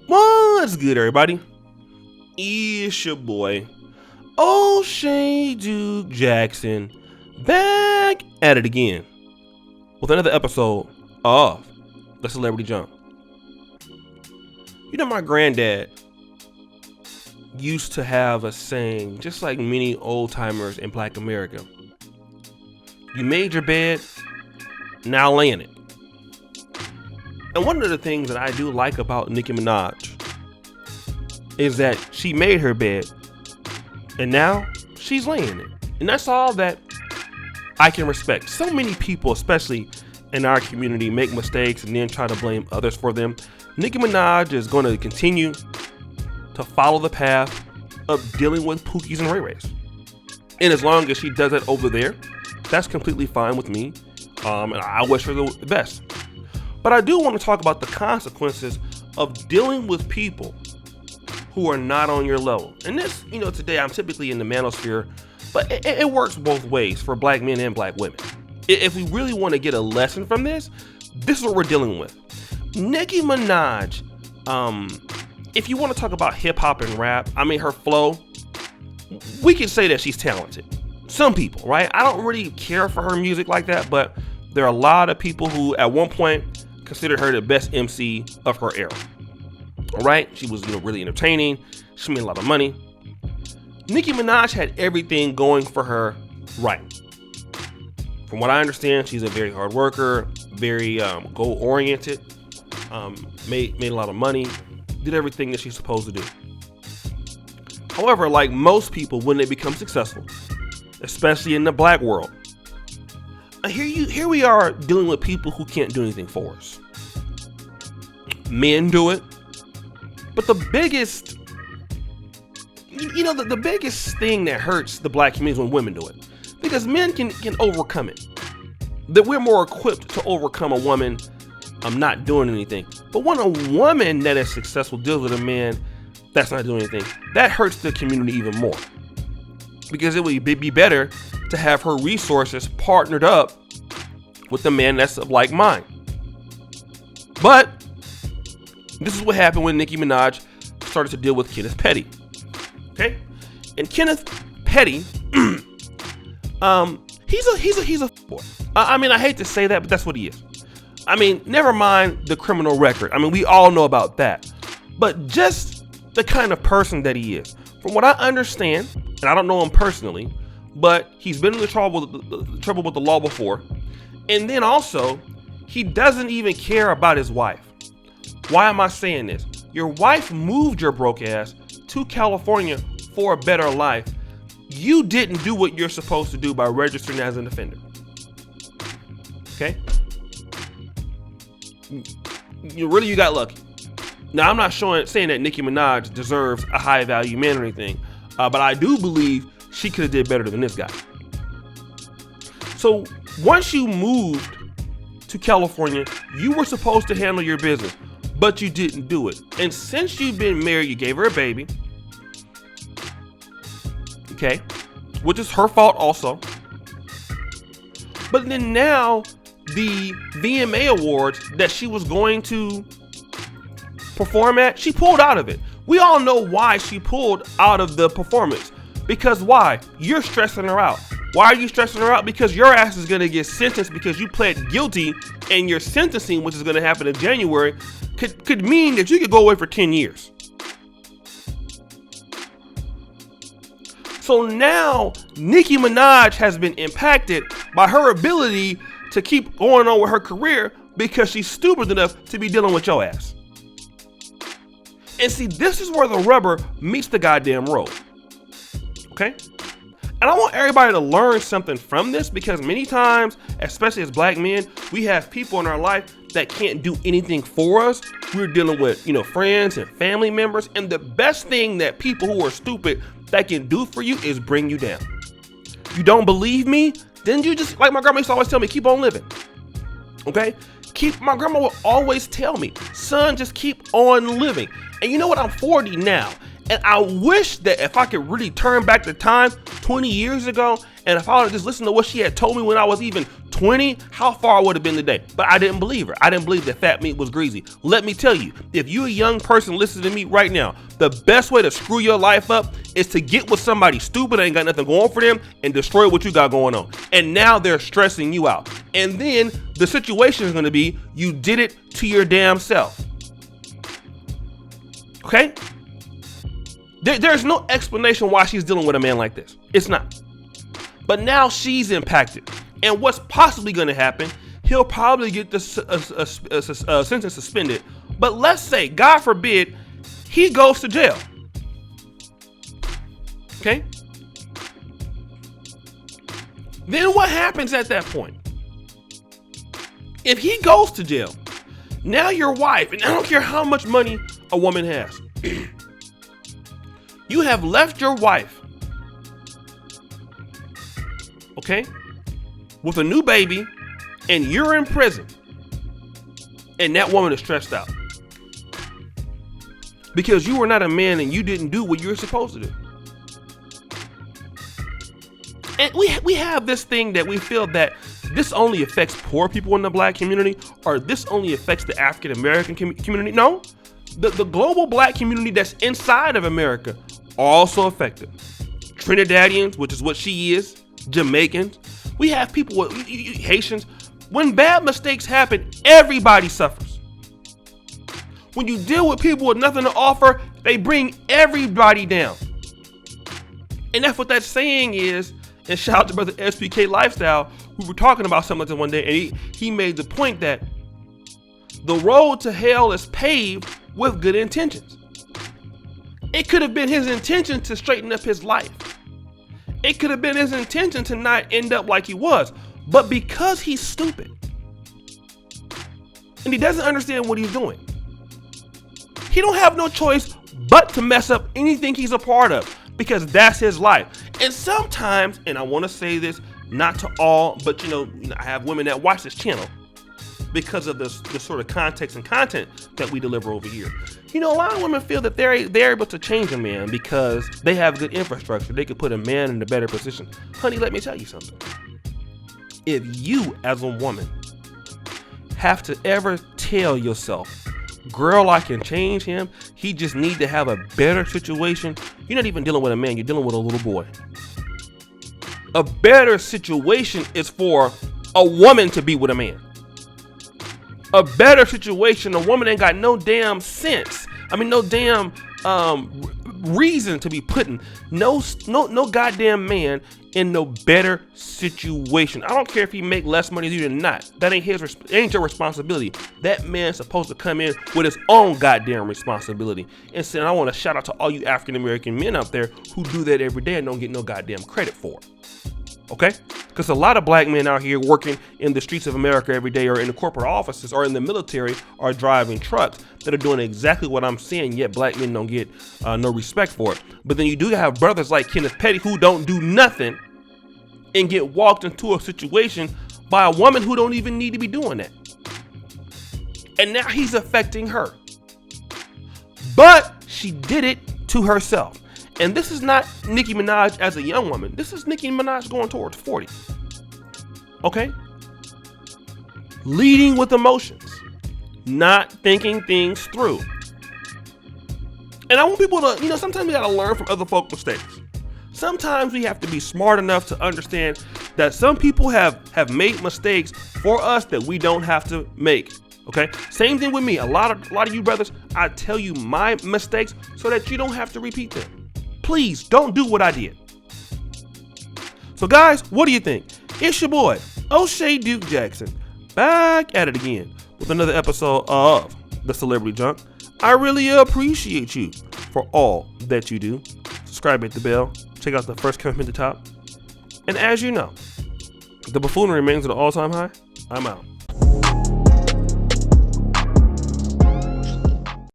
What's good, everybody? It's your boy, O'Shea Duke Jackson, back at it again with another episode of The Celebrity Jump. You know, my granddad used to have a saying, just like many old timers in Black America: you made your bed, now lay in it. And one of the things that I do like about Nicki Minaj is that she made her bed and now she's laying in it. And that's all that I can respect. So many people, especially in our community, make mistakes and then try to blame others for them. Nicki Minaj is going to continue to follow the path of dealing with Pookies and Ray Rays. And as long as she does it over there, that's completely fine with me. And I wish her the best. But I do want to talk about the consequences of dealing with people who are not on your level. And this, today I'm typically in the manosphere, but it works both ways for Black men and Black women. If we really want to get a lesson from this is what we're dealing with. Nicki Minaj, if you want to talk about hip hop and rap, her flow, we can say that she's talented. Some people, right? I don't really care for her music like that, but there are a lot of people who at one point considered her the best MC of her era. All right, she was really entertaining. She made a lot of money. Nicki Minaj had everything going for her right. From what I understand, she's a very hard worker, very goal oriented. Made a lot of money, did everything that she's supposed to do. However, like most people, when they become successful, especially in the Black world, here we are dealing with people who can't do anything for us. Men do it, but the biggest, the biggest thing that hurts the Black community is when women do it, because men can overcome it. That we're more equipped to overcome a woman not doing anything. But when a woman that is successful deals with a man that's not doing anything, that hurts the community even more, because it would be better to have her resources partnered up with a man that's of like mind. But this is what happened when Nicki Minaj started to deal with Kenneth Petty. Okay? And Kenneth Petty, he's a boy. I hate to say that, but that's what he is. Never mind the criminal record. We all know about that. But just the kind of person that he is. From what I understand, and I don't know him personally, but he's been in trouble with the law before. And then also, he doesn't even care about his wife. Why am I saying this? Your wife moved your broke ass to California for a better life. You didn't do what you're supposed to do by registering as an offender. Okay? You got lucky. Now, I'm not saying that Nicki Minaj deserves a high value man or anything, but I do believe she could have did better than this guy. So once you moved to California, you were supposed to handle your business, but you didn't do it. And since you've been married, you gave her a baby, okay, which is her fault also. But then now the VMA Awards that she was going to perform at, she pulled out of it. We all know why she pulled out of the performance. Because why? You're stressing her out. Why are you stressing her out? Because your ass is going to get sentenced because you pled guilty, and your sentencing, which is going to happen in January, could mean that you could go away for 10 years. So now Nicki Minaj has been impacted by her ability to keep going on with her career because she's stupid enough to be dealing with your ass. And see, this is where the rubber meets the goddamn road. Okay? And I want everybody to learn something from this, because many times, especially as Black men, we have people in our life that can't do anything for us. We're dealing with, friends and family members. And the best thing that people who are stupid that can do for you is bring you down. You don't believe me? Then you just, like my grandma used to always tell me, keep on living. Okay? My grandma would always tell me, son, just keep on living. And you know what? I'm 40 now. And I wish that if I could really turn back the time 20 years ago, and if I would just listen to what she had told me when I was even 20, how far would have been today? But I didn't believe her. I didn't believe that fat meat was greasy. Let me tell you, if you're a young person listening to me right now, the best way to screw your life up is to get with somebody stupid that ain't got nothing going for them and destroy what you got going on. And now they're stressing you out. And then the situation is going to be you did it to your damn self. Okay? There's no explanation why she's dealing with a man like this. It's not. But now she's impacted. And what's possibly going to happen, he'll probably get the sentence suspended. But let's say, God forbid, he goes to jail. Okay? Then what happens at that point? If he goes to jail, now your wife, and I don't care how much money a woman has, you have left your wife, okay, with a new baby, and you're in prison, and that woman is stressed out because you were not a man and you didn't do what you were supposed to do. And we have this thing that we feel that this only affects poor people in the black community, or this only affects the African American community. No, the global black community that's inside of America also affected. Trinidadians, which is what she is, Jamaicans. We have people, Haitians. When bad mistakes happen, everybody suffers. When you deal with people with nothing to offer, they bring everybody down. And that's what that saying is. And shout out to brother SPK Lifestyle, who were talking about something like this one day, and he made the point that the road to hell is paved with good intentions. It could have been his intention to straighten up his life. It could have been his intention to not end up like he was. But because he's stupid and he doesn't understand what he's doing, he don't have no choice but to mess up anything he's a part of, because that's his life. And sometimes, and I want to say this, not to all, but I have women that watch this channel because of the sort of context and content that we deliver over here. A lot of women feel that they're able to change a man because they have good infrastructure. They could put a man in a better position. Honey, let me tell you something. If you, as a woman, have to ever tell yourself, girl, I can change him, he just need to have a better situation, you're not even dealing with a man, you're dealing with a little boy. A better situation is for a woman to be with a man. A better situation, a woman ain't got no damn sense. No damn reason to be putting no goddamn man in no better situation. I don't care if he make less money than you or not. That ain't ain't your responsibility. That man's supposed to come in with his own goddamn responsibility. And so I want to shout out to all you African American men out there who do that every day and don't get no goddamn credit for it. Okay? Because a lot of black men out here working in the streets of America every day, or in the corporate offices, or in the military, or driving trucks that are doing exactly what I'm saying, yet black men don't get no respect for it. But then you do have brothers like Kenneth Petty who don't do nothing and get walked into a situation by a woman who don't even need to be doing that. And now he's affecting her. But she did it to herself. And this is not Nicki Minaj as a young woman. This is Nicki Minaj going towards 40. Okay? Leading with emotions. Not thinking things through. And I want people to, sometimes we got to learn from other folks' mistakes. Sometimes we have to be smart enough to understand that some people have made mistakes for us that we don't have to make. Okay? Same thing with me. A lot of you brothers, I tell you my mistakes so that you don't have to repeat them. Please don't do what I did. So guys, what do you think? It's your boy, O'Shea Duke Jackson, back at it again with another episode of The Celebrity Junk. I really appreciate you for all that you do. Subscribe, hit the bell, check out the first comment at the top. And as you know, the buffoonery remains at an all-time high. I'm out.